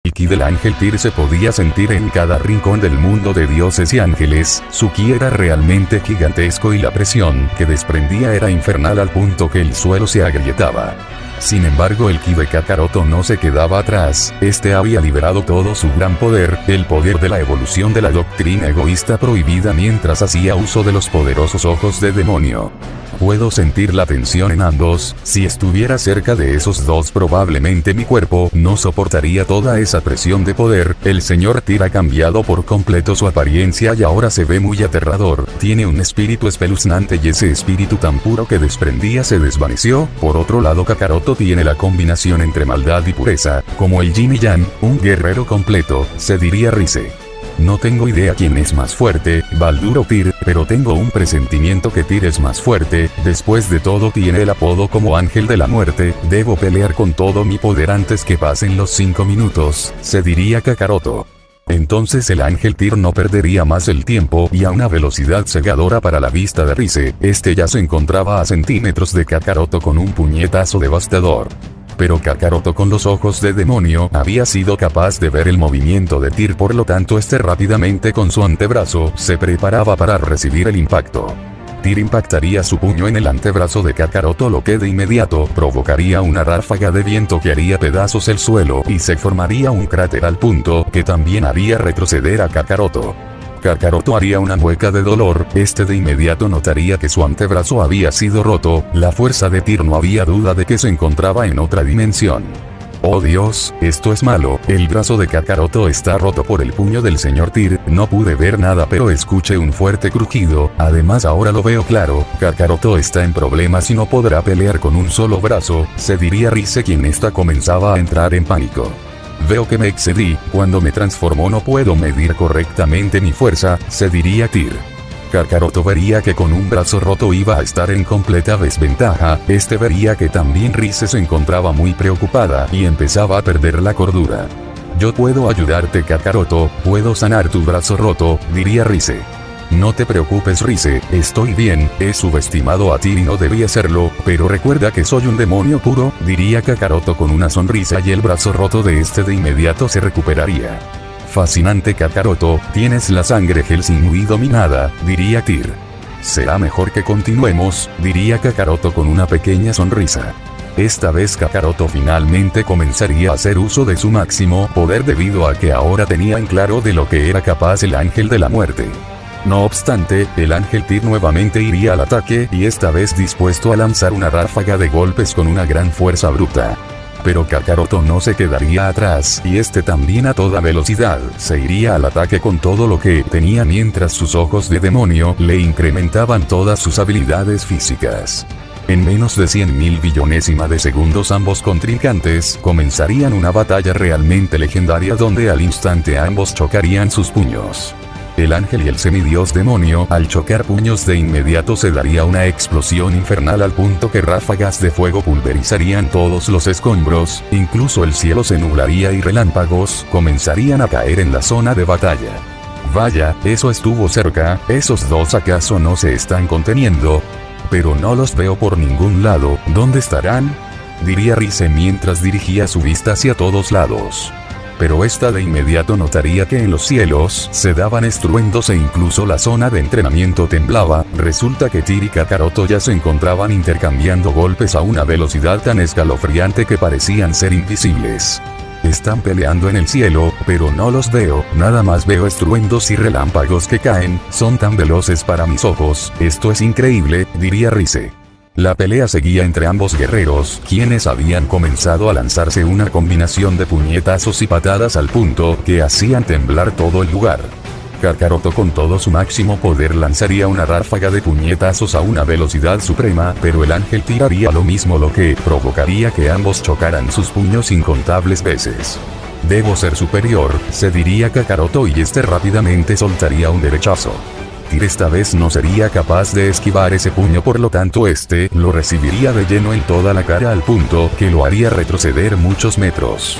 El ki del ángel Tyr se podía sentir en cada rincón del mundo de dioses y ángeles. Su ki era realmente gigantesco y la presión que desprendía era infernal al punto que el suelo se agrietaba. Sin embargo, el ki de Kakaroto no se quedaba atrás. Este había liberado todo su gran poder, el poder de la evolución de la doctrina egoísta prohibida mientras hacía uso de los poderosos ojos de demonio. Puedo sentir la tensión en ambos. Si estuviera cerca de esos dos, probablemente mi cuerpo no soportaría toda esa presión de poder. El señor Tyr ha cambiado por completo su apariencia y ahora se ve muy aterrador. Tiene un espíritu espeluznante y ese espíritu tan puro que desprendía se desvaneció. Por otro lado, Kakaroto tiene la combinación entre maldad y pureza, como el yin y yang, un guerrero completo, se diría Rise. No tengo idea quién es más fuerte, Baldur o Tyr, pero tengo un presentimiento que Tyr es más fuerte. Después de todo tiene el apodo como Ángel de la Muerte. Debo pelear con todo mi poder antes que pasen los 5 minutos, se diría Kakaroto. Entonces el ángel Tyr no perdería más el tiempo y a una velocidad cegadora para la vista de Rise, este ya se encontraba a centímetros de Kakaroto con un puñetazo devastador. Pero Kakaroto con los ojos de demonio había sido capaz de ver el movimiento de Tyr, por lo tanto este rápidamente con su antebrazo se preparaba para recibir el impacto. Tyr impactaría su puño en el antebrazo de Kakaroto, lo que de inmediato provocaría una ráfaga de viento que haría pedazos el suelo y se formaría un cráter al punto que también haría retroceder a Kakaroto. Kakaroto haría una mueca de dolor, este de inmediato notaría que su antebrazo había sido roto. La fuerza de Tyr no había duda de que se encontraba en otra dimensión. Oh Dios, esto es malo, el brazo de Kakaroto está roto por el puño del señor Tyr. No pude ver nada pero escuché un fuerte crujido, además ahora lo veo claro, Kakaroto está en problemas y no podrá pelear con un solo brazo, se diría Rise, quien esta comenzaba a entrar en pánico. Veo que me excedí, cuando me transformó no puedo medir correctamente mi fuerza, se diría Tyr. Kakaroto vería que con un brazo roto iba a estar en completa desventaja, este vería que también Rise se encontraba muy preocupada y empezaba a perder la cordura. Yo puedo ayudarte Kakaroto, puedo sanar tu brazo roto, diría Rise. No te preocupes Rise, estoy bien, he subestimado a Tyr y no debí hacerlo, pero recuerda que soy un demonio puro, diría Kakaroto con una sonrisa y el brazo roto de este de inmediato se recuperaría. Fascinante Kakaroto, tienes la sangre Hellsing muy dominada, diría Tyr. Será mejor que continuemos, diría Kakaroto con una pequeña sonrisa. Esta vez Kakaroto finalmente comenzaría a hacer uso de su máximo poder debido a que ahora tenía en claro de lo que era capaz el Ángel de la Muerte. No obstante, el ángel Tyr nuevamente iría al ataque y esta vez dispuesto a lanzar una ráfaga de golpes con una gran fuerza bruta. Pero Kakaroto no se quedaría atrás y este también a toda velocidad se iría al ataque con todo lo que tenía mientras sus ojos de demonio le incrementaban todas sus habilidades físicas. En menos de 100.000 billonésima de segundos ambos contrincantes comenzarían una batalla realmente legendaria donde al instante ambos chocarían sus puños. El ángel y el semidios demonio al chocar puños de inmediato se daría una explosión infernal al punto que ráfagas de fuego pulverizarían todos los escombros, incluso el cielo se nublaría y relámpagos comenzarían a caer en la zona de batalla. Vaya, eso estuvo cerca, ¿esos dos acaso no se están conteniendo? Pero no los veo por ningún lado, ¿dónde estarán? Diría Rise mientras dirigía su vista hacia todos lados. Pero esta de inmediato notaría que en los cielos se daban estruendos e incluso la zona de entrenamiento temblaba. Resulta que Tyr y Kakaroto ya se encontraban intercambiando golpes a una velocidad tan escalofriante que parecían ser invisibles. Están peleando en el cielo, pero no los veo, nada más veo estruendos y relámpagos que caen, son tan veloces para mis ojos, esto es increíble, diría Rise. La pelea seguía entre ambos guerreros, quienes habían comenzado a lanzarse una combinación de puñetazos y patadas al punto que hacían temblar todo el lugar. Kakaroto con todo su máximo poder lanzaría una ráfaga de puñetazos a una velocidad suprema, pero el ángel tiraría lo mismo, lo que provocaría que ambos chocaran sus puños incontables veces. Debo ser superior, se diría Kakaroto y este rápidamente soltaría un derechazo. Tyr esta vez no sería capaz de esquivar ese puño, por lo tanto este lo recibiría de lleno en toda la cara al punto que lo haría retroceder muchos metros.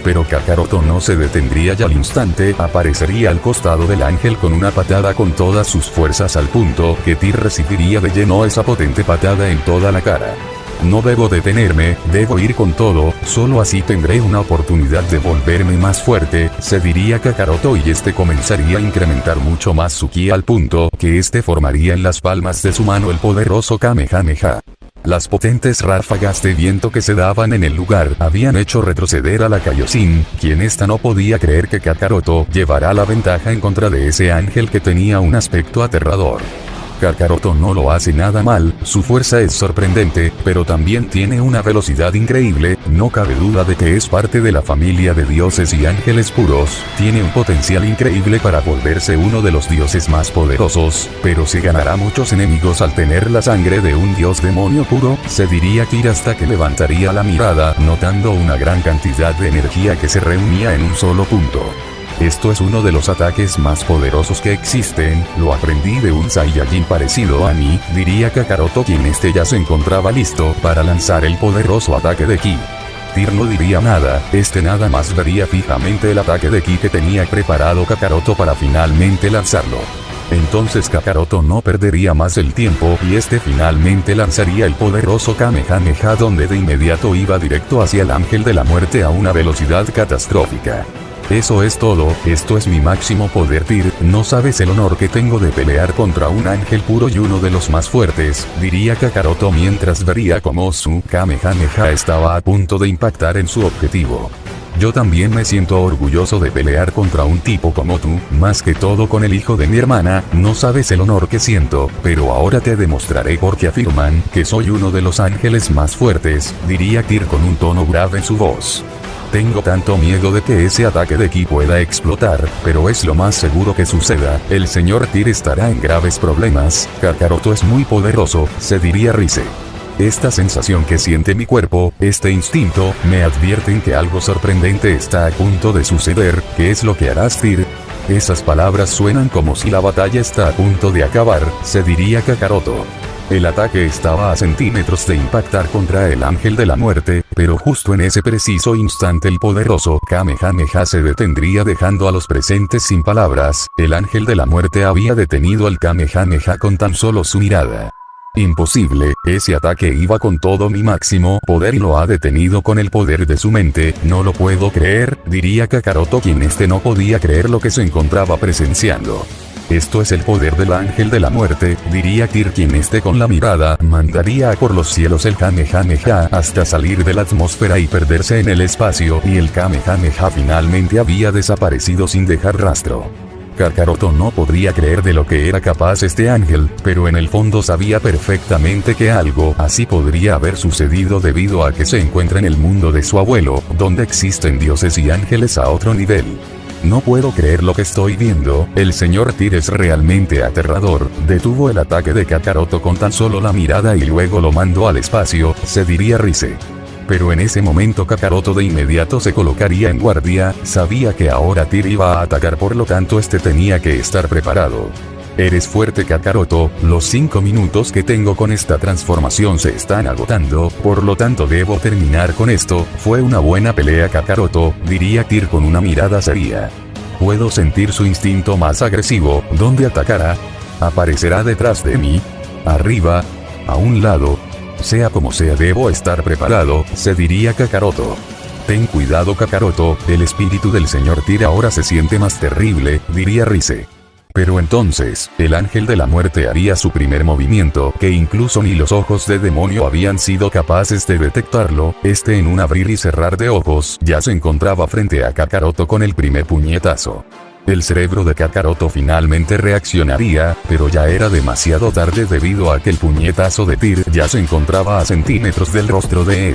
Pero Kakaroto no se detendría y al instante aparecería al costado del ángel con una patada con todas sus fuerzas al punto que Tyr recibiría de lleno esa potente patada en toda la cara. No debo detenerme, debo ir con todo, solo así tendré una oportunidad de volverme más fuerte, se diría Kakaroto y este comenzaría a incrementar mucho más su ki al punto que este formaría en las palmas de su mano el poderoso Kamehameha. Las potentes ráfagas de viento que se daban en el lugar habían hecho retroceder a la Kaioshin, quien esta no podía creer que Kakaroto llevará la ventaja en contra de ese ángel que tenía un aspecto aterrador. Kakaroto no lo hace nada mal, su fuerza es sorprendente, pero también tiene una velocidad increíble, no cabe duda de que es parte de la familia de dioses y ángeles puros, tiene un potencial increíble para volverse uno de los dioses más poderosos, pero se ganará muchos enemigos al tener la sangre de un dios demonio puro, se diría Tyr hasta que levantaría la mirada, notando una gran cantidad de energía que se reunía en un solo punto. Esto es uno de los ataques más poderosos que existen, lo aprendí de un Saiyajin parecido a mí, diría Kakaroto quien ya se encontraba listo para lanzar el poderoso ataque de ki. Tyr no diría nada, nada más vería fijamente el ataque de ki que tenía preparado Kakaroto para finalmente lanzarlo. Entonces Kakaroto no perdería más el tiempo y finalmente lanzaría el poderoso Kamehameha donde de inmediato iba directo hacia el ángel de la muerte a una velocidad catastrófica. Eso es todo, esto es mi máximo poder Tyr, no sabes el honor que tengo de pelear contra un ángel puro y uno de los más fuertes, diría Kakaroto mientras vería cómo su Kamehameha estaba a punto de impactar en su objetivo. Yo también me siento orgulloso de pelear contra un tipo como tú, más que todo con el hijo de mi hermana, no sabes el honor que siento, pero ahora te demostraré porque afirman que soy uno de los ángeles más fuertes, diría Tyr con un tono grave en su voz. Tengo tanto miedo de que ese ataque de ki pueda explotar, pero es lo más seguro que suceda, el señor Tyr estará en graves problemas, Kakaroto es muy poderoso, se diría Rise. Esta sensación que siente mi cuerpo, este instinto, me advierten que algo sorprendente está a punto de suceder, ¿qué es lo que harás Tyr? Esas palabras suenan como si la batalla está a punto de acabar, se diría Kakaroto. El ataque estaba a centímetros de impactar contra el ángel de la muerte, pero justo en ese preciso instante el poderoso Kamehameha se detendría dejando a los presentes sin palabras, el ángel de la muerte había detenido el Kamehameha con tan solo su mirada. Imposible, ese ataque iba con todo mi máximo poder y lo ha detenido con el poder de su mente, no lo puedo creer, diría Kakaroto quien no podía creer lo que se encontraba presenciando. Esto es el poder del ángel de la muerte, diría Tyr quien con la mirada mandaría por los cielos el Kamehameha hasta salir de la atmósfera y perderse en el espacio y el Kamehameha finalmente había desaparecido sin dejar rastro. Kakaroto no podría creer de lo que era capaz este ángel, pero en el fondo sabía perfectamente que algo así podría haber sucedido debido a que se encuentra en el mundo de su abuelo, donde existen dioses y ángeles a otro nivel. No puedo creer lo que estoy viendo, el señor Tyr es realmente aterrador, detuvo el ataque de Kakaroto con tan solo la mirada y luego lo mandó al espacio, se diría Rise. Pero en ese momento Kakaroto de inmediato se colocaría en guardia, sabía que ahora Tyr iba a atacar por lo tanto tenía que estar preparado. Eres fuerte Kakaroto, los 5 minutos que tengo con esta transformación se están agotando, por lo tanto debo terminar con esto, fue una buena pelea Kakaroto, diría Tyr con una mirada seria. Puedo sentir su instinto más agresivo, ¿dónde atacará? ¿Aparecerá detrás de mí? ¿Arriba? ¿A un lado? Sea como sea debo estar preparado, se diría Kakaroto. Ten cuidado Kakaroto, el espíritu del señor Tyr ahora se siente más terrible, diría Rise. Pero entonces, el ángel de la muerte haría su primer movimiento, que incluso ni los ojos de demonio habían sido capaces de detectarlo, en un abrir y cerrar de ojos, ya se encontraba frente a Kakaroto con el primer puñetazo. El cerebro de Kakaroto finalmente reaccionaría, pero ya era demasiado tarde debido a que el puñetazo de Tyr ya se encontraba a centímetros del rostro de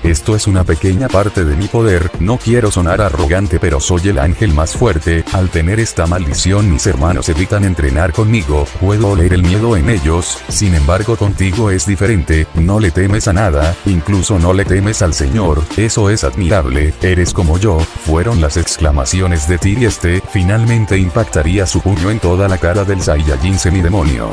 Esto es una pequeña parte de mi poder, no quiero sonar arrogante pero soy el ángel más fuerte, al tener esta maldición mis hermanos evitan entrenar conmigo, puedo oler el miedo en ellos, sin embargo contigo es diferente, no le temes a nada, incluso no le temes al Señor, eso es admirable, eres como yo, fueron las exclamaciones de Tyr y finalmente impactaría su puño en toda la cara del Saiyajin semidemonio.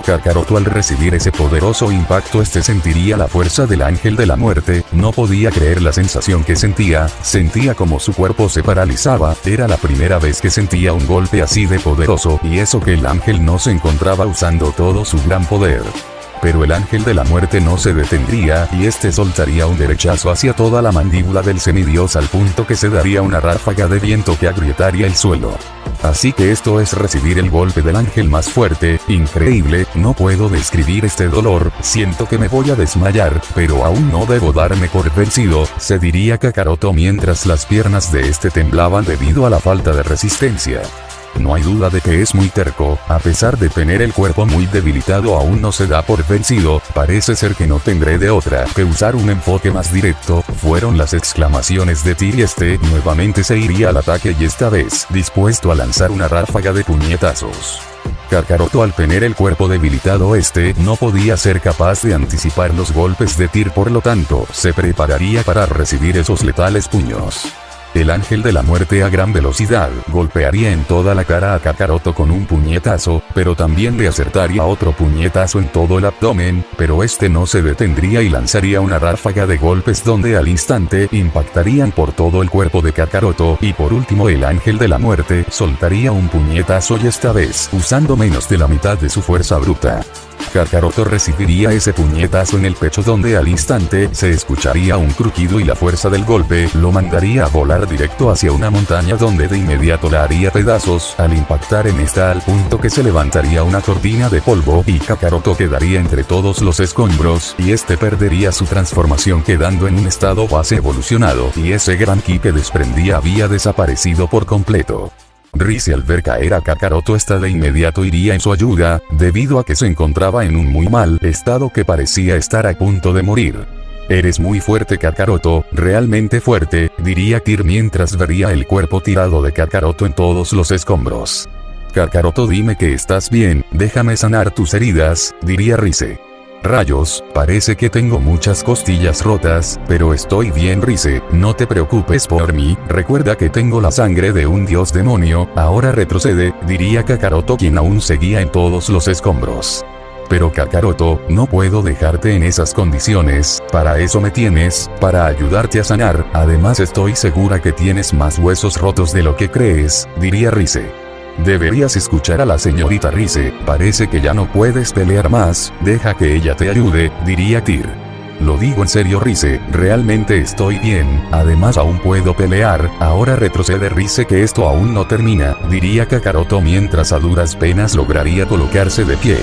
Kakaroto al recibir ese poderoso impacto sentiría la fuerza del ángel de la muerte, no podía creer la sensación que sentía como su cuerpo se paralizaba, era la primera vez que sentía un golpe así de poderoso y eso que el ángel no se encontraba usando todo su gran poder. Pero el ángel de la muerte no se detendría y soltaría un derechazo hacia toda la mandíbula del semidios al punto que se daría una ráfaga de viento que agrietaría el suelo. Así que esto es recibir el golpe del ángel más fuerte, increíble, no puedo describir este dolor, siento que me voy a desmayar, pero aún no debo darme por vencido, se diría Kakaroto mientras las piernas de temblaban debido a la falta de resistencia. No hay duda de que es muy terco, a pesar de tener el cuerpo muy debilitado aún no se da por vencido, parece ser que no tendré de otra que usar un enfoque más directo, fueron las exclamaciones de Tyr y nuevamente se iría al ataque y esta vez dispuesto a lanzar una ráfaga de puñetazos. Kakaroto al tener el cuerpo debilitado no podía ser capaz de anticipar los golpes de Tyr, por lo tanto se prepararía para recibir esos letales puños. El ángel de la muerte a gran velocidad golpearía en toda la cara a Kakaroto con un puñetazo, pero también le acertaría otro puñetazo en todo el abdomen, pero no se detendría y lanzaría una ráfaga de golpes donde al instante impactarían por todo el cuerpo de Kakaroto y por último el ángel de la muerte soltaría un puñetazo y esta vez usando menos de la mitad de su fuerza bruta. Kakaroto recibiría ese puñetazo en el pecho donde al instante se escucharía un crujido y la fuerza del golpe lo mandaría a volar directo hacia una montaña donde de inmediato la haría pedazos al impactar en al punto que se levantaría una cortina de polvo y Kakaroto quedaría entre todos los escombros y perdería su transformación quedando en un estado base evolucionado y ese gran ki que desprendía había desaparecido por completo. Rize al ver caer a Kakaroto de inmediato iría en su ayuda, debido a que se encontraba en un muy mal estado que parecía estar a punto de morir. Eres muy fuerte Kakaroto, realmente fuerte, diría Tyr mientras vería el cuerpo tirado de Kakaroto en todos los escombros. Kakaroto dime que estás bien, déjame sanar tus heridas, diría Rize. Rayos, parece que tengo muchas costillas rotas, pero estoy bien Rize, no te preocupes por mí, recuerda que tengo la sangre de un dios demonio, ahora retrocede, diría Kakaroto quien aún seguía en todos los escombros. Pero Kakaroto, no puedo dejarte en esas condiciones, para eso me tienes, para ayudarte a sanar, además estoy segura que tienes más huesos rotos de lo que crees, diría Rize. Deberías escuchar a la señorita Rize, parece que ya no puedes pelear más, deja que ella te ayude, diría Tyr. Lo digo en serio Rize, realmente estoy bien, además aún puedo pelear, ahora retrocede Rize que esto aún no termina, diría Kakaroto mientras a duras penas lograría colocarse de pie.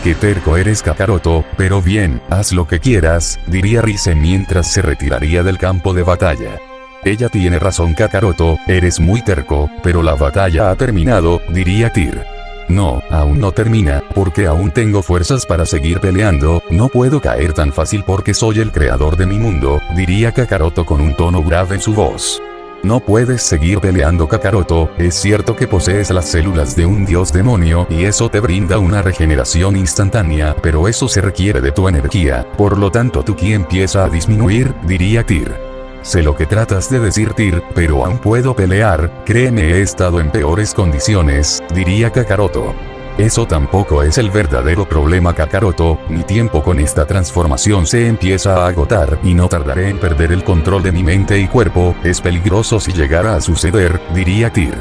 Qué terco eres Kakaroto, pero bien, haz lo que quieras, diría Rize mientras se retiraría del campo de batalla. Ella tiene razón Kakaroto, eres muy terco, pero la batalla ha terminado, diría Tyr. No, aún no termina, porque aún tengo fuerzas para seguir peleando, no puedo caer tan fácil porque soy el creador de mi mundo, diría Kakaroto con un tono grave en su voz. No puedes seguir peleando Kakaroto, es cierto que posees las células de un dios demonio y eso te brinda una regeneración instantánea, pero eso se requiere de tu energía, por lo tanto tu ki empieza a disminuir, diría Tyr. Sé lo que tratas de decir Tyr, pero aún puedo pelear, créeme he estado en peores condiciones, diría Kakaroto. Eso tampoco es el verdadero problema Kakaroto, mi tiempo con esta transformación se empieza a agotar y no tardaré en perder el control de mi mente y cuerpo, es peligroso si llegara a suceder, diría Tyr.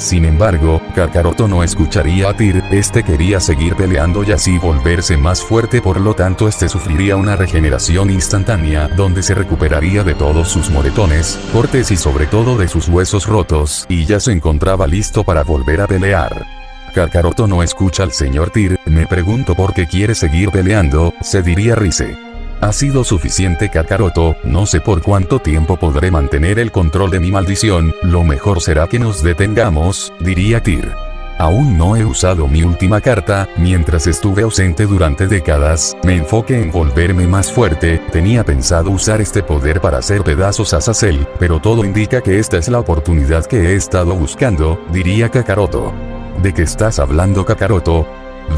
Sin embargo, Kakaroto no escucharía a Tyr, quería seguir peleando y así volverse más fuerte por lo tanto sufriría una regeneración instantánea donde se recuperaría de todos sus moretones, cortes y sobre todo de sus huesos rotos y ya se encontraba listo para volver a pelear. Kakaroto no escucha al señor Tyr, me pregunto por qué quiere seguir peleando, se diría Rize. Ha sido suficiente Kakaroto, no sé por cuánto tiempo podré mantener el control de mi maldición, lo mejor será que nos detengamos, diría Tyr. Aún no he usado mi última carta, mientras estuve ausente durante décadas, me enfoqué en volverme más fuerte, tenía pensado usar poder para hacer pedazos a Azazel, pero todo indica que esta es la oportunidad que he estado buscando, diría Kakaroto. ¿De qué estás hablando Kakaroto?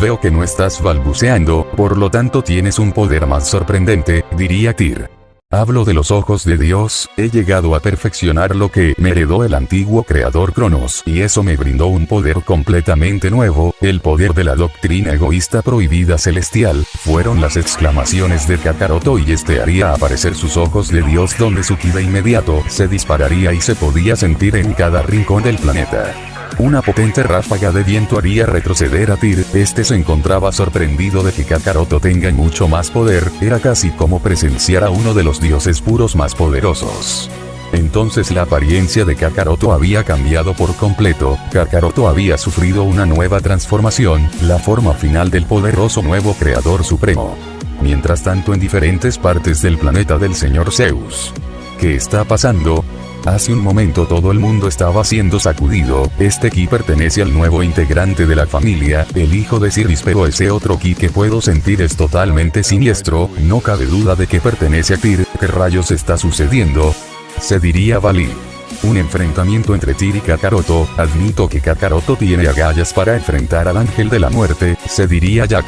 Veo que no estás balbuceando, por lo tanto tienes un poder más sorprendente, diría Tyr. Hablo de los ojos de Dios, he llegado a perfeccionar lo que me heredó el antiguo creador Cronos, y eso me brindó un poder completamente nuevo, el poder de la doctrina egoísta prohibida celestial. Fueron las exclamaciones de Kakaroto, y haría aparecer sus ojos de Dios donde su ki de inmediato se dispararía y se podía sentir en cada rincón del planeta. Una potente ráfaga de viento haría retroceder a Tyr. Este se encontraba sorprendido de que Kakaroto tenga mucho más poder, era casi como presenciar a uno de los dioses puros más poderosos. Entonces la apariencia de Kakaroto había cambiado por completo. Kakaroto había sufrido una nueva transformación, la forma final del poderoso nuevo creador supremo. Mientras tanto, en diferentes partes del planeta del señor Zeus. ¿Qué está pasando? Hace un momento todo el mundo estaba siendo sacudido. Este ki pertenece al nuevo integrante de la familia, el hijo de Siris, pero ese otro ki que puedo sentir es totalmente siniestro. No cabe duda de que pertenece a Tyr. ¿Qué rayos está sucediendo? Se diría Vali. Un enfrentamiento entre Tyr y Kakaroto. Admito que Kakaroto tiene agallas para enfrentar al ángel de la muerte, se diría Jack.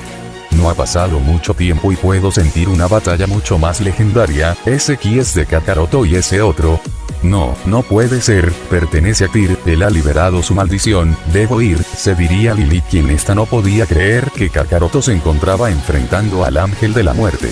No ha pasado mucho tiempo y puedo sentir una batalla mucho más legendaria. Ese ki es de Kakaroto y ese otro. No, no puede ser, pertenece a Tyr, él ha liberado su maldición, debo ir, se diría Lilith, quien esta no podía creer que Kakaroto se encontraba enfrentando al ángel de la muerte.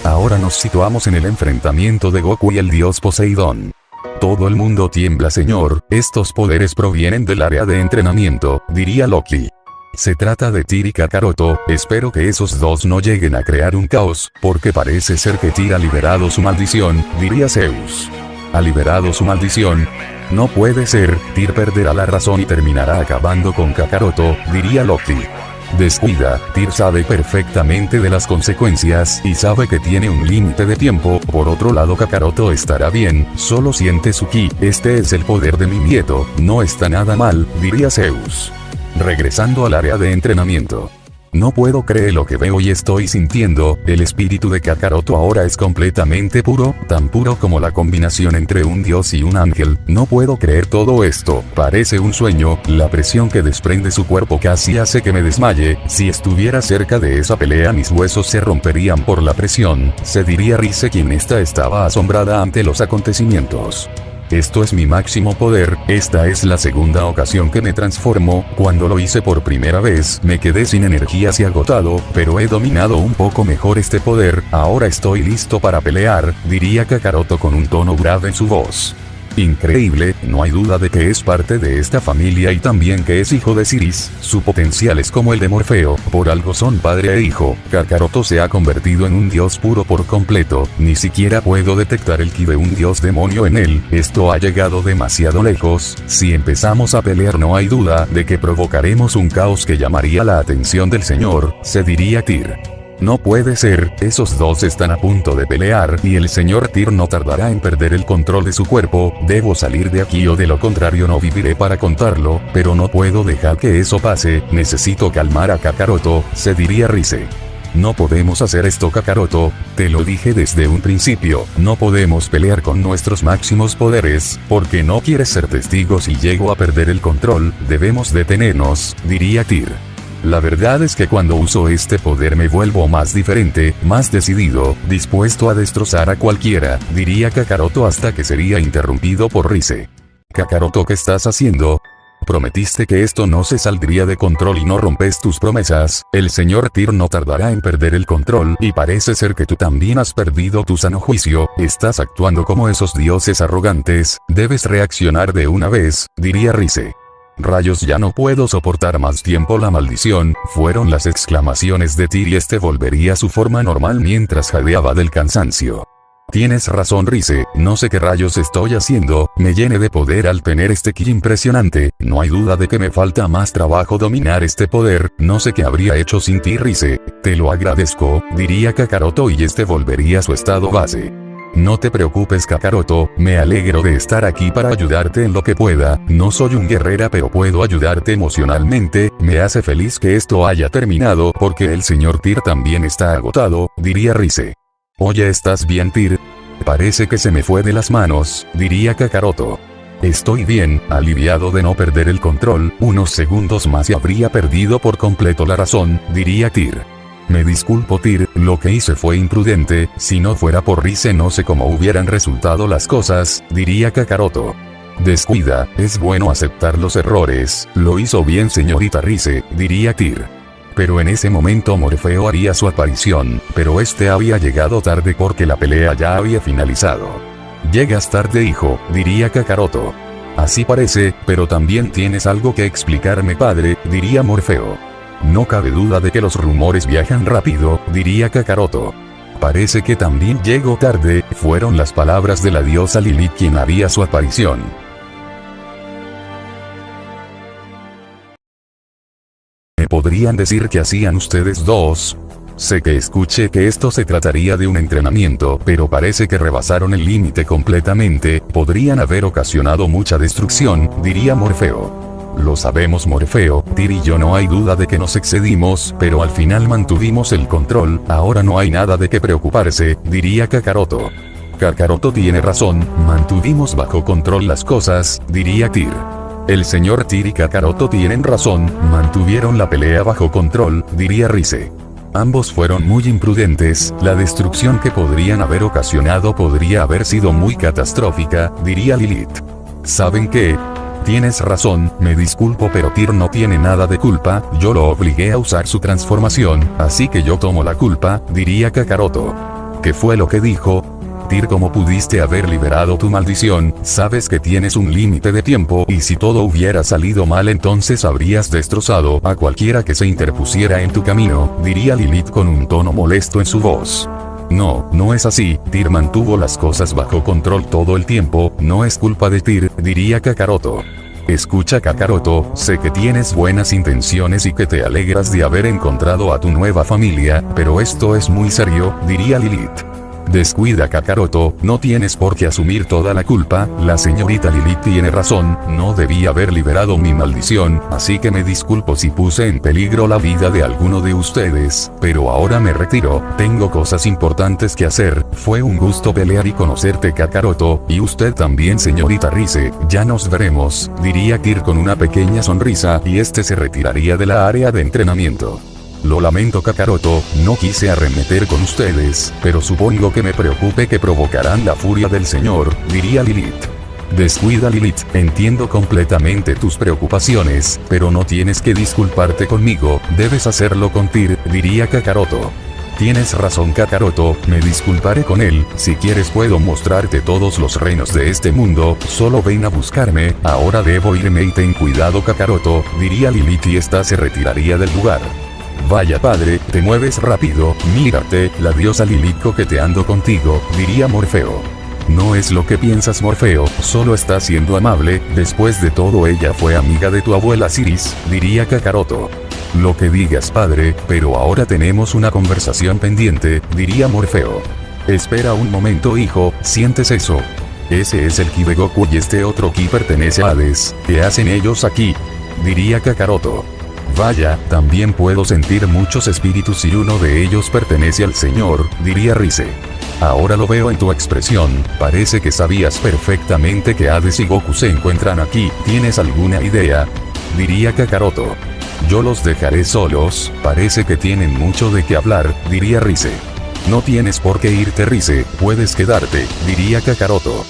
Ahora nos situamos en el enfrentamiento de Goku y el dios Poseidón. Todo el mundo tiembla, señor, estos poderes provienen del área de entrenamiento, diría Loki. Se trata de Tyr y Kakaroto, espero que esos dos no lleguen a crear un caos, porque parece ser que Tyr ha liberado su maldición, diría Zeus. ¿Ha liberado su maldición? No puede ser, Tyr perderá la razón y terminará acabando con Kakaroto, diría Loki. Descuida, Tyr sabe perfectamente de las consecuencias y sabe que tiene un límite de tiempo. Por otro lado, Kakaroto estará bien, solo siente su ki, este es el poder de mi nieto, no está nada mal, diría Zeus. Regresando al área de entrenamiento. No puedo creer lo que veo y estoy sintiendo, el espíritu de Kakaroto ahora es completamente puro, tan puro como la combinación entre un dios y un ángel. No puedo creer todo esto, parece un sueño, la presión que desprende su cuerpo casi hace que me desmaye. Si estuviera cerca de esa pelea mis huesos se romperían por la presión, se diría Rise, quien estaba asombrada ante los acontecimientos. Esto es mi máximo poder, esta es la segunda ocasión que me transformo, cuando lo hice por primera vez me quedé sin energías y agotado, pero he dominado un poco mejor este poder, ahora estoy listo para pelear, diría Kakaroto con un tono grave en su voz. Increíble, no hay duda de que es parte de esta familia y también que es hijo de Siris, su potencial es como el de Morfeo, por algo son padre e hijo. Kakaroto se ha convertido en un dios puro por completo, ni siquiera puedo detectar el ki de un dios demonio en él, esto ha llegado demasiado lejos, si empezamos a pelear no hay duda de que provocaremos un caos que llamaría la atención del señor, se diría Tyr. No puede ser, esos dos están a punto de pelear y el señor Tyr no tardará en perder el control de su cuerpo, debo salir de aquí o de lo contrario no viviré para contarlo, pero no puedo dejar que eso pase, necesito calmar a Kakaroto, se diría Rise. No podemos hacer esto, Kakaroto, te lo dije desde un principio, no podemos pelear con nuestros máximos poderes, porque no quieres ser testigo si llego a perder el control, debemos detenernos, diría Tyr. La verdad es que cuando uso este poder me vuelvo más diferente, más decidido, dispuesto a destrozar a cualquiera, diría Kakaroto hasta que sería interrumpido por Rise. Kakaroto, ¿qué estás haciendo? Prometiste que esto no se saldría de control y no rompes tus promesas, el señor Tyr no tardará en perder el control y parece ser que tú también has perdido tu sano juicio, estás actuando como esos dioses arrogantes, debes reaccionar de una vez, diría Rise. Rayos, ya no puedo soportar más tiempo la maldición, fueron las exclamaciones de Tyr y este volvería a su forma normal mientras jadeaba del cansancio. Tienes razón, Rise, no sé qué rayos estoy haciendo, me llené de poder al tener este ki impresionante, no hay duda de que me falta más trabajo dominar este poder, no sé qué habría hecho sin ti, Rise, te lo agradezco, diría Kakaroto y este volvería a su estado base. No te preocupes, Kakaroto, me alegro de estar aquí para ayudarte en lo que pueda, no soy un guerrera pero puedo ayudarte emocionalmente, me hace feliz que esto haya terminado porque el señor Tyr también está agotado, diría Rise. Oye, ¿estás bien, Tyr? Parece que se me fue de las manos, diría Kakaroto. Estoy bien, aliviado de no perder el control, unos segundos más y habría perdido por completo la razón, diría Tyr. Me disculpo, Tyr, Lo que hice fue imprudente, si no fuera por Rize no sé cómo hubieran resultado las cosas, diría Kakaroto. Descuida, es bueno aceptar los errores, lo hizo bien señorita Rize, diría Tyr. Pero en ese momento Morfeo haría su aparición, pero este había llegado tarde porque la pelea ya había finalizado. Llegas tarde hijo, diría Kakaroto. Así parece, pero también tienes algo que explicarme padre, diría Morfeo. No cabe duda de que los rumores viajan rápido, diría Kakaroto. Parece que también llego tarde, fueron las palabras de la diosa Lilith quien haría su aparición. ¿Me podrían decir qué hacían ustedes dos? Sé que escuché que esto se trataría de un entrenamiento, pero parece que rebasaron el límite completamente, podrían haber ocasionado mucha destrucción, diría Morfeo. Lo sabemos Morfeo, Tyr y yo no hay duda de que nos excedimos, pero al final mantuvimos el control, ahora no hay nada de qué preocuparse, diría Kakaroto. Kakaroto tiene razón, mantuvimos bajo control las cosas, diría Tyr. El señor Tyr y Kakaroto tienen razón, mantuvieron la pelea bajo control, diría Rize. Ambos fueron muy imprudentes, la destrucción que podrían haber ocasionado podría haber sido muy catastrófica, diría Lilith. ¿Saben qué? Tienes razón, me disculpo pero Tyr no tiene nada de culpa, yo lo obligué a usar su transformación, así que yo tomo la culpa, diría Kakaroto. ¿Qué fue lo que dijo? Tyr, ¿cómo pudiste haber liberado tu maldición? Sabes que tienes un límite de tiempo y si todo hubiera salido mal entonces habrías destrozado a cualquiera que se interpusiera en tu camino, diría Lilith con un tono molesto en su voz. No, no es así, Tyr mantuvo las cosas bajo control todo el tiempo, no es culpa de Tyr, diría Kakaroto. Escucha Kakaroto, sé que tienes buenas intenciones y que te alegras de haber encontrado a tu nueva familia, pero esto es muy serio, diría Lilith. Descuida Kakaroto, no tienes por qué asumir toda la culpa, la señorita Lilith tiene razón, no debí haber liberado mi maldición, así que me disculpo si puse en peligro la vida de alguno de ustedes, pero ahora me retiro, tengo cosas importantes que hacer, fue un gusto pelear y conocerte Kakaroto, y usted también señorita Rize, ya nos veremos, diría Tyr con una pequeña sonrisa y este se retiraría de la área de entrenamiento. Lo lamento Kakaroto, no quise arremeter con ustedes, pero supongo que me preocupe que provocarán la furia del señor, diría Lilith. Descuida Lilith, entiendo completamente tus preocupaciones, pero no tienes que disculparte conmigo, debes hacerlo con Tyr, diría Kakaroto. Tienes razón Kakaroto, me disculparé con él, si quieres puedo mostrarte todos los reinos de este mundo, solo ven a buscarme, ahora debo irme y ten cuidado Kakaroto, diría Lilith y esta se retiraría del lugar. Vaya padre, te mueves rápido, mírate, la diosa Lilith coqueteando contigo, diría Morfeo. No es lo que piensas Morfeo, solo está siendo amable, después de todo ella fue amiga de tu abuela Siris, diría Kakaroto. Lo que digas padre, pero ahora tenemos una conversación pendiente, diría Morfeo. Espera un momento hijo, ¿sientes eso? Ese es el ki de Goku y este otro ki pertenece a Hades, ¿qué hacen ellos aquí? Diría Kakaroto. Vaya, también puedo sentir muchos espíritus y uno de ellos pertenece al señor, diría Rize. Ahora lo veo en tu expresión, parece que sabías perfectamente que Hades y Goku se encuentran aquí, ¿tienes alguna idea? Diría Kakaroto. Yo los dejaré solos, parece que tienen mucho de qué hablar, diría Rize. No tienes por qué irte Rize, puedes quedarte, diría Kakaroto.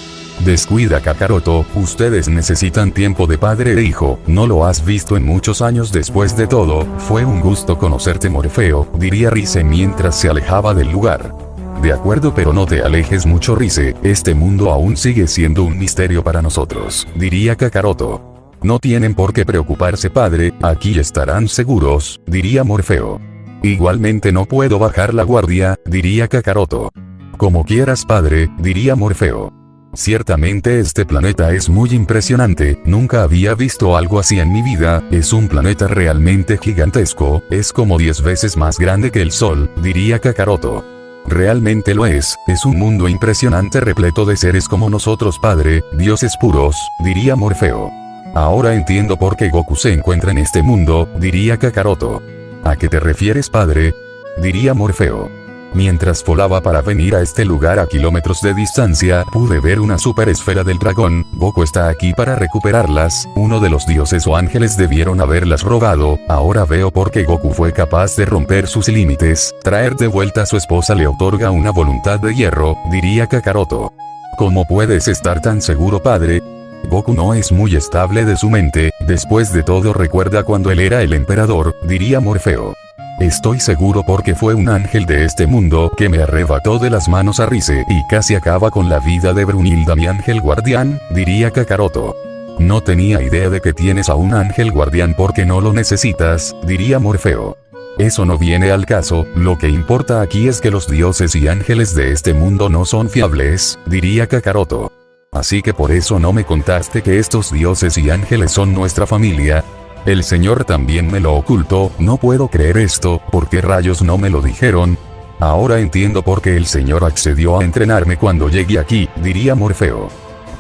Descuida Kakaroto, ustedes necesitan tiempo de padre e hijo, no lo has visto en muchos años después de todo, fue un gusto conocerte Morfeo, diría Rize mientras se alejaba del lugar. De acuerdo pero no te alejes mucho Rize, este mundo aún sigue siendo un misterio para nosotros, diría Kakaroto. No tienen por qué preocuparse padre, aquí estarán seguros, diría Morfeo. Igualmente no puedo bajar la guardia, diría Kakaroto. Como quieras padre, diría Morfeo. Ciertamente este planeta es muy impresionante, nunca había visto algo así en mi vida, es un planeta realmente gigantesco, es como 10 veces más grande que el Sol, diría Kakaroto. Realmente lo es un mundo impresionante repleto de seres como nosotros padre, dioses puros, diría Morfeo. Ahora entiendo por qué Goku se encuentra en este mundo, diría Kakaroto. ¿A qué te refieres padre? Diría Morfeo. Mientras volaba para venir a este lugar a kilómetros de distancia, pude ver una super esfera del dragón. Goku está aquí para recuperarlas. Uno de los dioses o ángeles debieron haberlas robado. Ahora veo por qué Goku fue capaz de romper sus límites. Traer de vuelta a su esposa le otorga una voluntad de hierro, diría Kakaroto. ¿Cómo puedes estar tan seguro, padre? Goku no es muy estable de su mente. Después de todo, recuerda cuando él era el emperador, diría Morfeo. Estoy seguro porque fue un ángel de este mundo que me arrebató de las manos a Rize y casi acaba con la vida de Brunilda, mi ángel guardián, diría Kakaroto. No tenía idea de que tienes a un ángel guardián porque no lo necesitas, diría Morfeo. Eso no viene al caso, lo que importa aquí es que los dioses y ángeles de este mundo no son fiables, diría Kakaroto. Así que por eso no me contaste que estos dioses y ángeles son nuestra familia. El señor también me lo ocultó, no puedo creer esto, ¿por qué rayos no me lo dijeron? Ahora entiendo por qué el señor accedió a entrenarme cuando llegué aquí, diría Morfeo.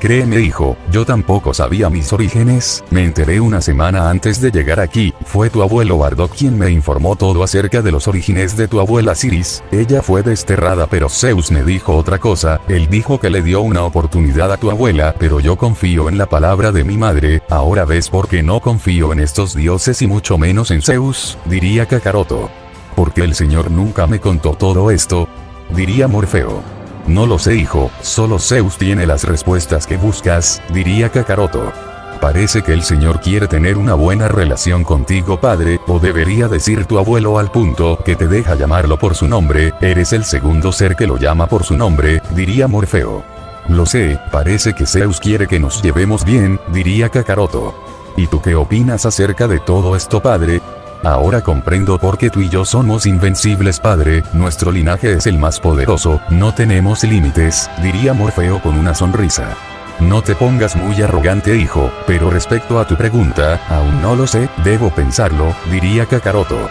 Créeme, hijo, yo tampoco sabía mis orígenes, me enteré una semana antes de llegar aquí. Fue tu abuelo Bardock quien me informó todo acerca de los orígenes de tu abuela Siris. Ella fue desterrada, pero Zeus me dijo otra cosa. Él dijo que le dio una oportunidad a tu abuela, pero yo confío en la palabra de mi madre. Ahora ves por qué no confío en estos dioses y mucho menos en Zeus, diría Kakaroto. ¿Por qué el señor nunca me contó todo esto? Diría Morfeo. No lo sé, hijo, solo Zeus tiene las respuestas que buscas, diría Kakaroto. Parece que el señor quiere tener una buena relación contigo, padre, o debería decir tu abuelo al punto que te deja llamarlo por su nombre. Eres el segundo ser que lo llama por su nombre, diría Morfeo. Lo sé, parece que Zeus quiere que nos llevemos bien, diría Kakaroto. ¿Y tú qué opinas acerca de todo esto, padre? Ahora comprendo por qué tú y yo somos invencibles, padre, nuestro linaje es el más poderoso, no tenemos límites, diría Morfeo con una sonrisa. No te pongas muy arrogante, hijo, pero respecto a tu pregunta, aún no lo sé, debo pensarlo, diría Kakaroto.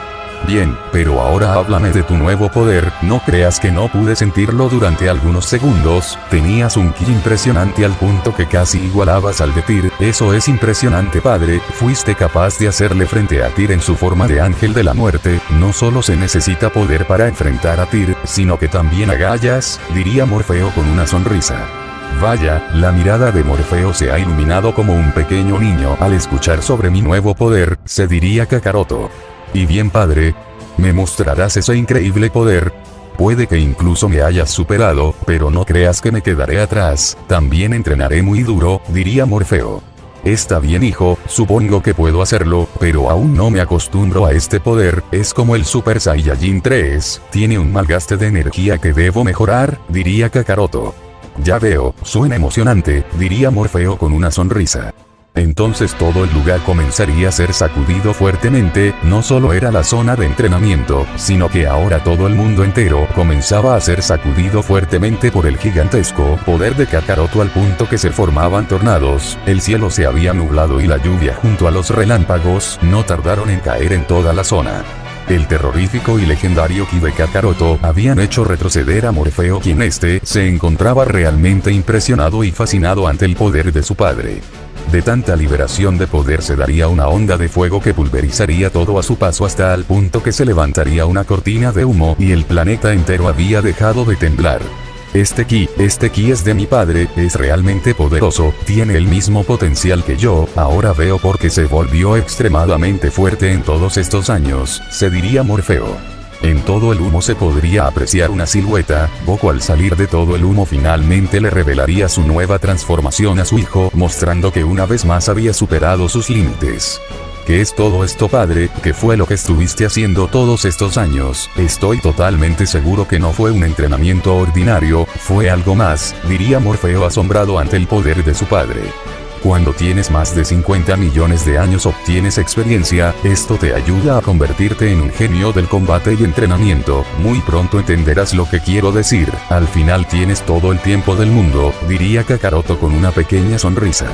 Bien, pero ahora háblame de tu nuevo poder. No creas que no pude sentirlo durante algunos segundos. Tenías un ki impresionante al punto que casi igualabas al de Tyr. Eso es impresionante, padre. Fuiste capaz de hacerle frente a Tyr en su forma de ángel de la muerte. No solo se necesita poder para enfrentar a Tyr, sino que también agallas, diría Morfeo con una sonrisa. Vaya, la mirada de Morfeo se ha iluminado como un pequeño niño al escuchar sobre mi nuevo poder, se diría Kakaroto. Y bien, padre, ¿me mostrarás ese increíble poder? Puede que incluso me hayas superado, pero no creas que me quedaré atrás, también entrenaré muy duro, diría Morfeo. Está bien, hijo, supongo que puedo hacerlo, pero aún no me acostumbro a este poder, es como el Super Saiyajin 3, tiene un malgaste de energía que debo mejorar, diría Kakaroto. Ya veo, suena emocionante, diría Morfeo con una sonrisa. Entonces todo el lugar comenzaría a ser sacudido fuertemente. No solo era la zona de entrenamiento, sino que ahora todo el mundo entero comenzaba a ser sacudido fuertemente por el gigantesco poder de Kakaroto al punto que se formaban tornados. El cielo se había nublado y la lluvia junto a los relámpagos no tardaron en caer en toda la zona. El terrorífico y legendario ki de Kakaroto habían hecho retroceder a Morfeo, quien se encontraba realmente impresionado y fascinado ante el poder de su padre. De tanta liberación de poder se daría una onda de fuego que pulverizaría todo a su paso hasta el punto que se levantaría una cortina de humo y el planeta entero había dejado de temblar. Este ki es de mi padre, es realmente poderoso, tiene el mismo potencial que yo, ahora veo por qué se volvió extremadamente fuerte en todos estos años, se diría Morfeo. En todo el humo se podría apreciar una silueta. Goku al salir de todo el humo finalmente le revelaría su nueva transformación a su hijo, mostrando que una vez más había superado sus límites. ¿Qué es todo esto, padre? ¿Qué fue lo que estuviste haciendo todos estos años? Estoy totalmente seguro que no fue un entrenamiento ordinario, fue algo más, diría Morfeo asombrado ante el poder de su padre. Cuando tienes más de 50 millones de años obtienes experiencia, esto te ayuda a convertirte en un genio del combate y entrenamiento, muy pronto entenderás lo que quiero decir, al final tienes todo el tiempo del mundo, diría Kakaroto con una pequeña sonrisa.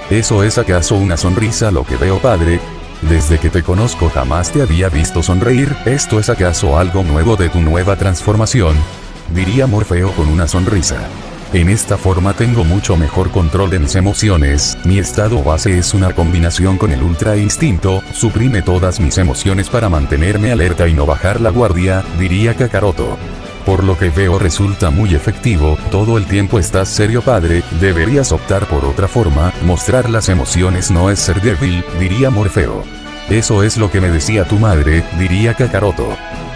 ¿Eso es acaso una sonrisa lo que veo, padre? Desde que te conozco jamás te había visto sonreír, ¿esto es acaso algo nuevo de tu nueva transformación? Diría Morfeo con una sonrisa. En esta forma tengo mucho mejor control de mis emociones, mi estado base es una combinación con el ultra instinto, suprime todas mis emociones para mantenerme alerta y no bajar la guardia, diría Kakaroto. Por lo que veo resulta muy efectivo, todo el tiempo estás serio padre, deberías optar por otra forma, mostrar las emociones no es ser débil, diría Morfeo. Eso es lo que me decía tu madre, diría Kakaroto.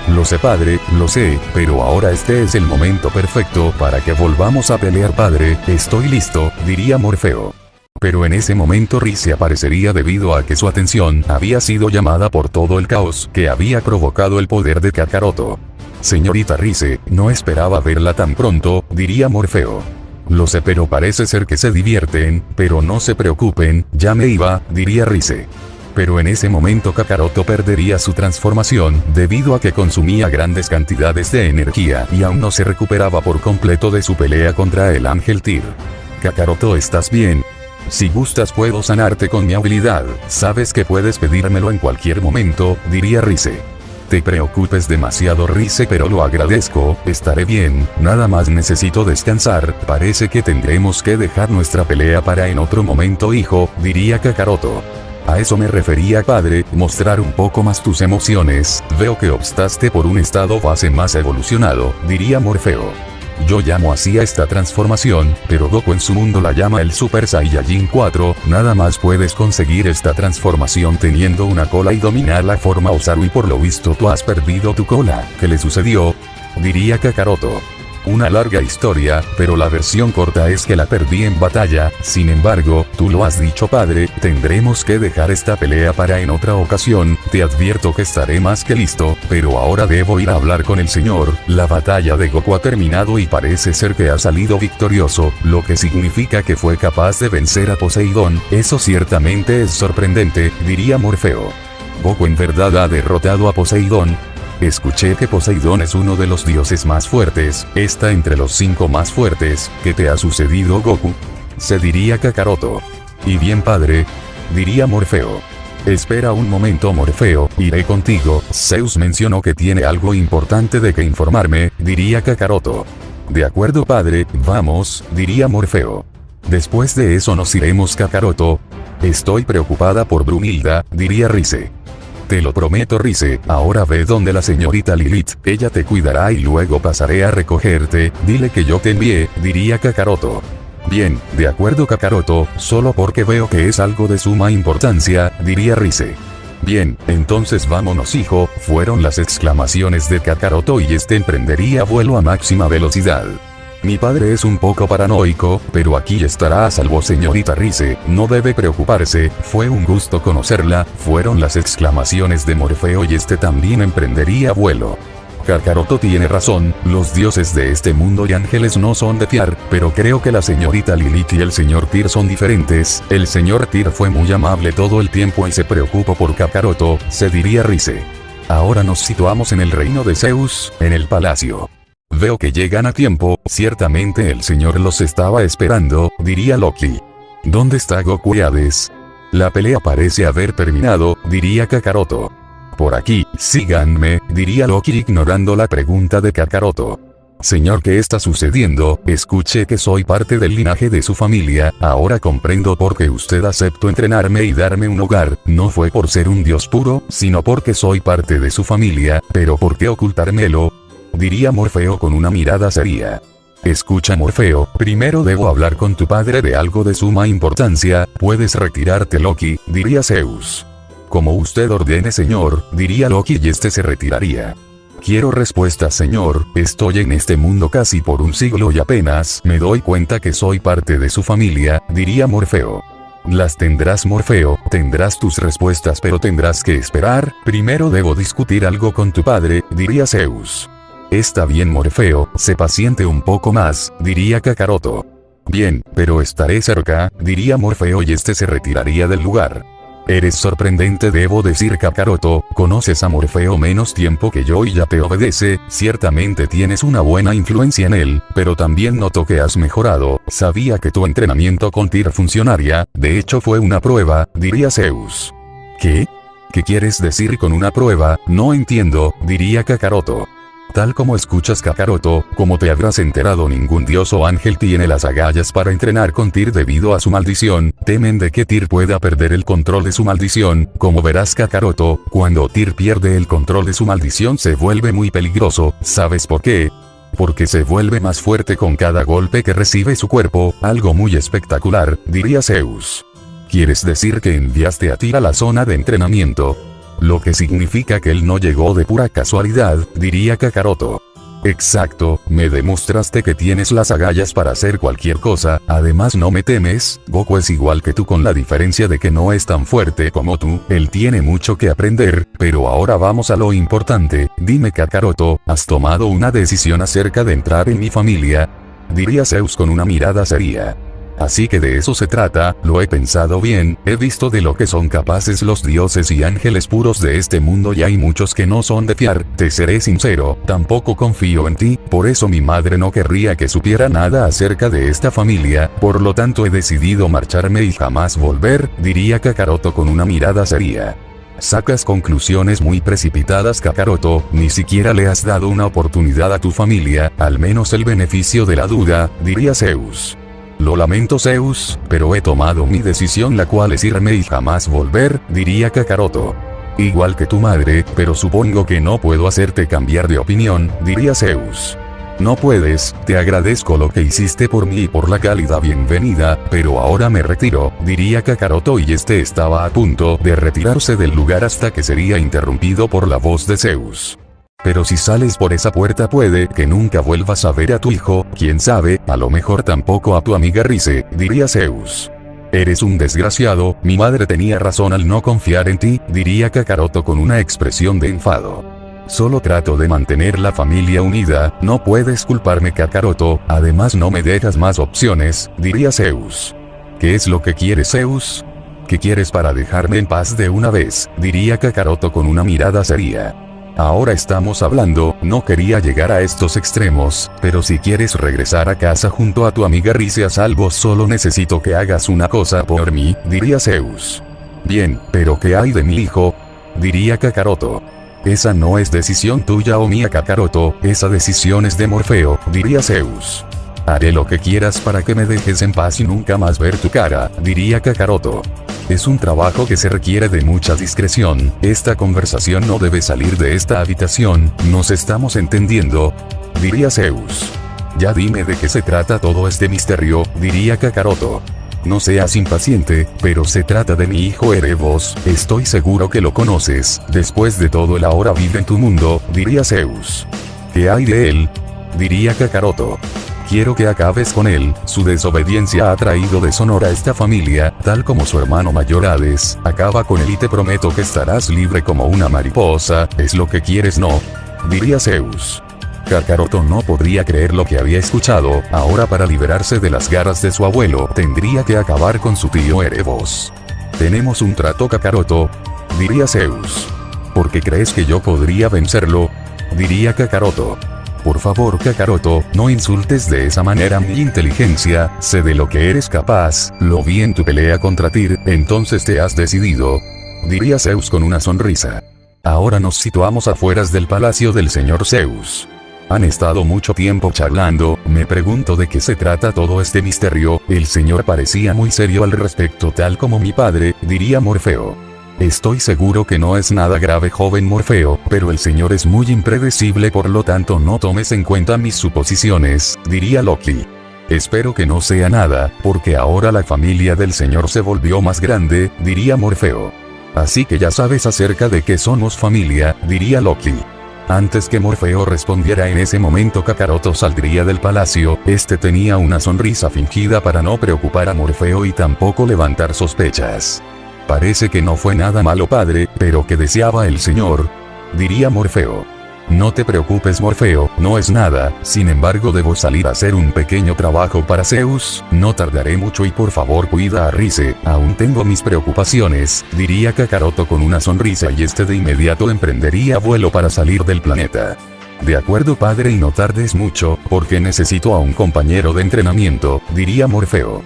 Lo sé padre, lo sé, pero ahora este es el momento perfecto para que volvamos a pelear padre, estoy listo, diría Morfeo. Pero en ese momento Rize aparecería debido a que su atención había sido llamada por todo el caos que había provocado el poder de Kakaroto. Señorita Rize, no esperaba verla tan pronto, diría Morfeo. Lo sé pero parece ser que se divierten, pero no se preocupen, ya me iba, diría Rize. Pero en ese momento Kakaroto perdería su transformación, debido a que consumía grandes cantidades de energía y aún no se recuperaba por completo de su pelea contra el Ángel Tyr. Kakaroto, ¿estás bien? Si gustas puedo sanarte con mi habilidad, sabes que puedes pedírmelo en cualquier momento, diría Rize. Te preocupes demasiado Rize pero lo agradezco, estaré bien, nada más necesito descansar, parece que tendremos que dejar nuestra pelea para en otro momento hijo, diría Kakaroto. A eso me refería padre, mostrar un poco más tus emociones, veo que optaste por un estado base más evolucionado, diría Morfeo. Yo llamo así a esta transformación, pero Goku en su mundo la llama el Super Saiyajin 4, nada más puedes conseguir esta transformación teniendo una cola y dominar la forma Osaru y por lo visto tú has perdido tu cola, ¿qué le sucedió? Diría Kakaroto. Una larga historia, pero la versión corta es que la perdí en batalla, sin embargo, tú lo has dicho padre, tendremos que dejar esta pelea para en otra ocasión, te advierto que estaré más que listo, pero ahora debo ir a hablar con el señor, la batalla de Goku ha terminado y parece ser que ha salido victorioso, lo que significa que fue capaz de vencer a Poseidón, eso ciertamente es sorprendente, diría Morfeo. Goku en verdad ha derrotado a Poseidón. Escuché que Poseidón es uno de los dioses más fuertes, está entre los 5 más fuertes, ¿qué te ha sucedido Goku? Se diría Kakaroto. Y bien padre, diría Morfeo. Espera un momento Morfeo, iré contigo, Zeus mencionó que tiene algo importante de que informarme, diría Kakaroto. De acuerdo padre, vamos, diría Morfeo. Después de eso nos iremos Kakaroto. Estoy preocupada por Brunilda, diría Rize. Te lo prometo Rize, ahora ve donde la señorita Lilith, ella te cuidará y luego pasaré a recogerte, dile que yo te envié, diría Kakaroto. Bien, de acuerdo Kakaroto, solo porque veo que es algo de suma importancia, diría Rize. Bien, entonces vámonos hijo, fueron las exclamaciones de Kakaroto y este emprendería vuelo a máxima velocidad. Mi padre es un poco paranoico, pero aquí estará a salvo señorita Rize, no debe preocuparse, fue un gusto conocerla, fueron las exclamaciones de Morfeo y este también emprendería vuelo. Kakaroto tiene razón, los dioses de este mundo y ángeles no son de fiar, pero creo que la señorita Lilith y el señor Tyr son diferentes, el señor Tyr fue muy amable todo el tiempo y se preocupó por Kakaroto, se diría Rize. Ahora nos situamos en el reino de Zeus, en el palacio. Veo que llegan a tiempo, ciertamente el señor los estaba esperando, diría Loki. ¿Dónde está Goku y Hades? La pelea parece haber terminado, diría Kakaroto. Por aquí, síganme, diría Loki ignorando la pregunta de Kakaroto. Señor, ¿qué está sucediendo? Escuché que soy parte del linaje de su familia, ahora comprendo por qué usted aceptó entrenarme y darme un hogar, no fue por ser un dios puro, sino porque soy parte de su familia, pero ¿por qué ocultármelo? Diría Morfeo con una mirada seria. Escucha Morfeo, primero debo hablar con tu padre de algo de suma importancia, puedes retirarte Loki, diría Zeus. Como usted ordene señor, diría Loki y este se retiraría. Quiero respuesta señor, estoy en este mundo casi por un siglo y apenas me doy cuenta que soy parte de su familia, diría Morfeo. Las tendrás Morfeo, tendrás tus respuestas pero tendrás que esperar, primero debo discutir algo con tu padre, diría Zeus. Está bien Morfeo, sé paciente un poco más, diría Kakaroto. Bien, pero estaré cerca, diría Morfeo y este se retiraría del lugar. Eres sorprendente debo decir Kakaroto, conoces a Morfeo menos tiempo que yo y ya te obedece, ciertamente tienes una buena influencia en él, pero también noto que has mejorado, sabía que tu entrenamiento con Tyr funcionaría, de hecho fue una prueba, diría Zeus. ¿Qué? ¿Qué quieres decir con una prueba? No entiendo, diría Kakaroto. Tal como escuchas Kakaroto, como te habrás enterado ningún dios o ángel tiene las agallas para entrenar con Tyr debido a su maldición, temen de que Tyr pueda perder el control de su maldición, como verás Kakaroto, cuando Tyr pierde el control de su maldición se vuelve muy peligroso, ¿sabes por qué? porque se vuelve más fuerte con cada golpe que recibe su cuerpo, algo muy espectacular, diría Zeus. ¿Quieres decir que enviaste a Tyr a la zona de entrenamiento? Lo que significa que él no llegó de pura casualidad, diría Kakaroto. Exacto, me demostraste que tienes las agallas para hacer cualquier cosa, además no me temes, Goku es igual que tú con la diferencia de que no es tan fuerte como tú, él tiene mucho que aprender, pero ahora vamos a lo importante, dime Kakaroto, ¿has tomado una decisión acerca de entrar en mi familia? Diría Zeus con una mirada seria. Así que de eso se trata, lo he pensado bien, he visto de lo que son capaces los dioses y ángeles puros de este mundo y hay muchos que no son de fiar, te seré sincero, tampoco confío en ti, por eso mi madre no querría que supiera nada acerca de esta familia, por lo tanto he decidido marcharme y jamás volver, diría Kakaroto con una mirada seria. Sacas conclusiones muy precipitadas Kakaroto, ni siquiera le has dado una oportunidad a tu familia, al menos el beneficio de la duda, diría Zeus. Lo lamento Zeus, pero he tomado mi decisión la cual es irme y jamás volver, diría Kakaroto. Igual que tu madre, pero supongo que no puedo hacerte cambiar de opinión, diría Zeus. No puedes, te agradezco lo que hiciste por mí y por la cálida bienvenida, pero ahora me retiro, diría Kakaroto y este estaba a punto de retirarse del lugar hasta que sería interrumpido por la voz de Zeus. Pero si sales por esa puerta puede que nunca vuelvas a ver a tu hijo, quién sabe, a lo mejor tampoco a tu amiga Rise, diría Zeus. Eres un desgraciado, mi madre tenía razón al no confiar en ti, diría Kakaroto con una expresión de enfado. Solo trato de mantener la familia unida, no puedes culparme Kakaroto, además no me dejas más opciones, diría Zeus. ¿Qué es lo que quieres Zeus? ¿Qué quieres para dejarme en paz de una vez? Diría Kakaroto con una mirada seria. Ahora estamos hablando, no quería llegar a estos extremos, pero si quieres regresar a casa junto a tu amiga Rise a salvo solo necesito que hagas una cosa por mí, diría Zeus. Bien, pero ¿qué hay de mi hijo? Diría Kakaroto. Esa no es decisión tuya o mía Kakaroto, esa decisión es de Morfeo, diría Zeus. Haré lo que quieras para que me dejes en paz y nunca más ver tu cara, diría Kakaroto. Es un trabajo que se requiere de mucha discreción, esta conversación no debe salir de esta habitación, ¿nos estamos entendiendo? Diría Zeus. Ya dime de qué se trata todo este misterio, diría Kakaroto. No seas impaciente, pero se trata de mi hijo Erebos, estoy seguro que lo conoces, después de todo él ahora vive en tu mundo, diría Zeus. ¿Qué hay de él? Diría Kakaroto. Quiero que acabes con él, su desobediencia ha traído deshonor a esta familia, tal como su hermano mayor Hades, acaba con él y te prometo que estarás libre como una mariposa, ¿es lo que quieres no? Diría Zeus. Kakaroto no podría creer lo que había escuchado, ahora para liberarse de las garras de su abuelo, tendría que acabar con su tío Erebos. Tenemos un trato Kakaroto, diría Zeus. ¿Por qué crees que yo podría vencerlo? Diría Kakaroto. Por favor Kakaroto, no insultes de esa manera mi inteligencia, sé de lo que eres capaz, lo vi en tu pelea contra Tyr, entonces te has decidido. Diría Zeus con una sonrisa. Ahora nos situamos afuera del palacio del señor Zeus. Han estado mucho tiempo charlando, me pregunto de qué se trata todo este misterio, el señor parecía muy serio al respecto tal como mi padre, diría Morfeo. Estoy seguro que no es nada grave joven Morfeo, pero el señor es muy impredecible por lo tanto no tomes en cuenta mis suposiciones, diría Loki. Espero que no sea nada, porque ahora la familia del señor se volvió más grande, diría Morfeo. Así que ya sabes acerca de que somos familia, diría Loki. Antes que Morfeo respondiera en ese momento Kakaroto saldría del palacio, este tenía una sonrisa fingida para no preocupar a Morfeo y tampoco levantar sospechas. Parece que no fue nada malo padre, pero que deseaba el señor, diría Morfeo. No te preocupes Morfeo, no es nada, sin embargo debo salir a hacer un pequeño trabajo para Zeus, no tardaré mucho y por favor cuida a Rise, aún tengo mis preocupaciones, diría Kakaroto con una sonrisa y este de inmediato emprendería vuelo para salir del planeta. De acuerdo padre y no tardes mucho, porque necesito a un compañero de entrenamiento, diría Morfeo.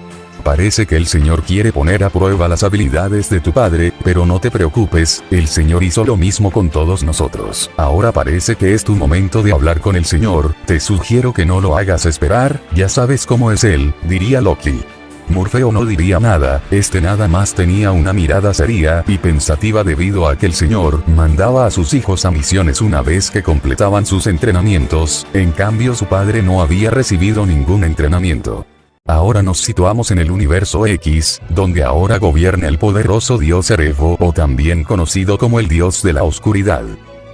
Parece que el señor quiere poner a prueba las habilidades de tu padre, pero no te preocupes, el señor hizo lo mismo con todos nosotros. Ahora parece que es tu momento de hablar con el señor, te sugiero que no lo hagas esperar, ya sabes cómo es él, diría Loki. Morfeo no diría nada, este nada más tenía una mirada seria y pensativa debido a que el señor mandaba a sus hijos a misiones una vez que completaban sus entrenamientos, en cambio su padre no había recibido ningún entrenamiento. Ahora nos situamos en el universo X, donde ahora gobierna el poderoso dios Erebo, o también conocido como el dios de la oscuridad.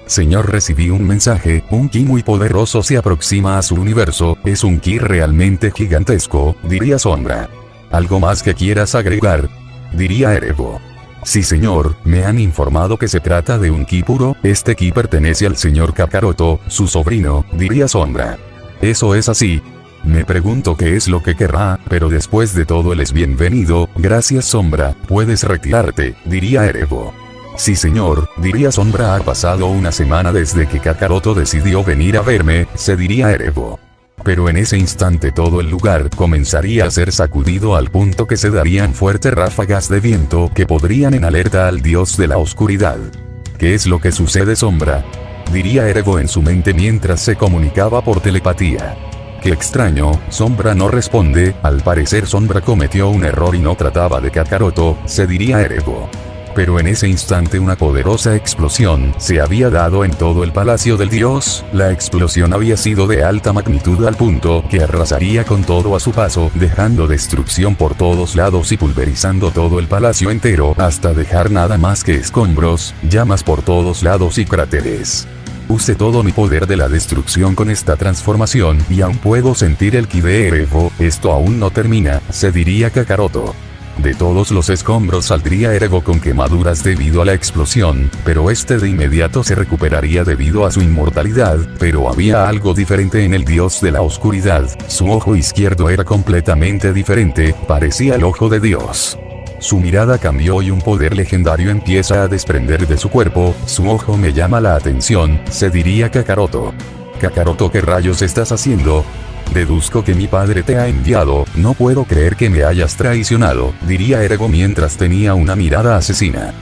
Señor, recibí un mensaje, un ki muy poderoso se aproxima a su universo, es un ki realmente gigantesco, diría Sombra. ¿Algo más que quieras agregar? Diría Erebo. Sí señor, me han informado que se trata de un ki puro, este ki pertenece al señor Kakaroto, su sobrino, diría Sombra. Eso es así. Me pregunto qué es lo que querrá, pero después de todo él es bienvenido, gracias Sombra, puedes retirarte, diría Erebo. Sí señor, diría Sombra, ha pasado una semana desde que Kakaroto decidió venir a verme, se diría Erebo. Pero en ese instante todo el lugar comenzaría a ser sacudido al punto que se darían fuertes ráfagas de viento que podrían en alerta al dios de la oscuridad. ¿Qué es lo que sucede Sombra? Diría Erebo en su mente mientras se comunicaba por telepatía. Qué extraño, Sombra no responde, al parecer Sombra cometió un error y no trataba de Kakaroto, se diría Erebo. Pero en ese instante una poderosa explosión se había dado en todo el palacio del dios, la explosión había sido de alta magnitud al punto que arrasaría con todo a su paso, dejando destrucción por todos lados y pulverizando todo el palacio entero hasta dejar nada más que escombros, llamas por todos lados y cráteres. Use todo mi poder de la destrucción con esta transformación y aún puedo sentir el ki de Erebo, esto aún no termina, se diría Kakaroto. De todos los escombros saldría Erebo con quemaduras debido a la explosión, pero este de inmediato se recuperaría debido a su inmortalidad, pero había algo diferente en el dios de la oscuridad, su ojo izquierdo era completamente diferente, parecía el ojo de Dios. Su mirada cambió y un poder legendario empieza a desprender de su cuerpo, su ojo me llama la atención, se diría Kakaroto. Kakaroto, ¿qué rayos estás haciendo? Deduzco que mi padre te ha enviado, no puedo creer que me hayas traicionado, diría Erebo mientras tenía una mirada asesina.